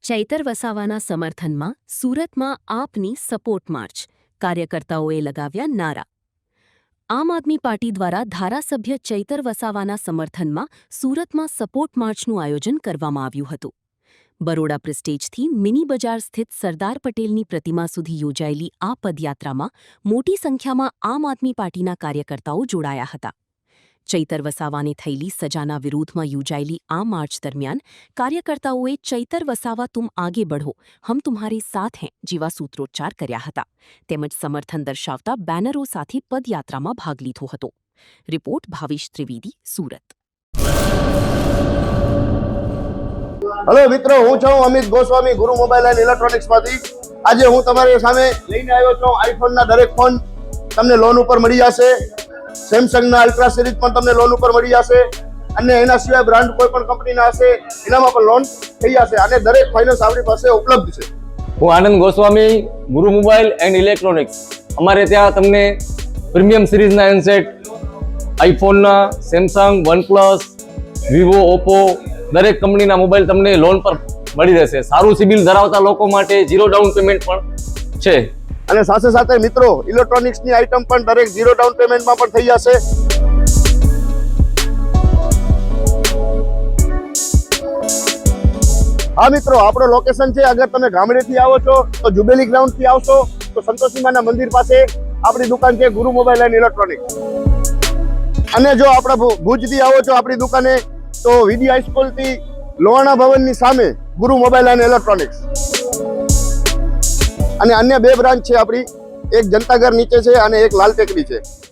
ચૈતર વસાવાના સમર્થનમાં સુરતમાં આપની સપોર્ટ માર્ચ, કાર્યકર્તાઓએ લગાવ્યા નારા. આમ આદમી પાર્ટી દ્વારા ધારાસભ્ય ચૈતર વસાવાના સમર્થનમાં સુરતમાં સપોર્ટ માર્ચનું આયોજન કરવામાં આવ્યું હતું. બરોડા પ્રેસ્ટેજથી મિની બજાર સ્થિત સરદાર પટેલની પ્રતિમા સુધી યોજાયેલી આ પદયાત્રામાં મોટી સંખ્યામાં આમ આદમી પાર્ટીના કાર્યકર્તાઓ જોડાયા હતા. ચૈતર વસાવાને થયેલી સજાના વિરોધમાં યોજાયેલી આ માર્ચ દરમિયાન કાર્યકર્તાઓએ ચૈતર વસાવા તુમ આગે બઢો, હમ તુમ્હારે સાથ હૈ જેવા સૂત્રોચ્ચાર કર્યા હતા. તેમજ સમર્થન દર્શાવતા બેનરો સાથે પદયાત્રામાં ભાગ લીધો હતો. રિપોર્ટ ભાવેશ ત્રિવેદી, સુરત. હેલો મિત્રો, હું છું અમિત ગોસ્વામી, ગુરુ મોબાઈલ એન્ડ ઇલેક્ટ્રોનિક્સમાંથી. આજે હું તમારી સામે લઈને આવ્યો છું આઈફોનના દરેક ફોન તમને લોન ઉપર મળી જશે. સેમસંગના અલ્ટ્રા સિરીઝ પણ તમને લોન ઉપર મળી જશે અને એના સિવાય બ્રાન્ડ કોઈ પણ કંપનીના હશે એનામાં પણ લોન થઈ જશે અને દરેક ફાઇનાન્સ આપણી પાસે ઉપલબ્ધ છે. હું આનંદ ગોસ્વામી, ગુરુ મોબાઈલ એન્ડ ઇલેક્ટ્રોનિક્સ. અમારે ત્યાં તમને પ્રીમિયમ સિરીઝના હેન્ડસેટ, આઈફોનના, સેમસંગ, વનપ્લસ, વિવો, ઓપ્પો દરેક કંપનીના મોબાઈલ તમને લોન પર મળી રહેશે. સારું સિબિલ ધરાવતા લોકો માટે 0 ડાઉન પેમેન્ટ પણ છે. અને સાથે સાથે મિત્રો ઇલેક્ટ્રોનિક્સની આઇટમ પણ દરેક 0 ડાઉન પેમેન્ટમાં પણ થઈ જશે. હા મિત્રો, આપણો લોકેશન છે, અગર તમે ગામડેથી આવો છો તો જુબેલી ગ્રાઉન્ડથી આવશો તો સંતોષીમાના મંદિર પાસે આપણી દુકાન છે ગુરુ મોબાઈલ એન્ડ ઇલેક્ટ્રોનિક્સ. અને જો આપણે ભુજથી આવો છો આપણી દુકાને તો વીડી હાઈસ્કૂલથી લોહાણા ભવનની સામે ગુરુ મોબાઈલ એન્ડ ઇલેક્ટ્રોનિક્સ. અને અન્ય 2 બ્રાન્ચ છે આપણી, એક જનતાગર નીચે છે અને એક લાલ ટેકરી છે.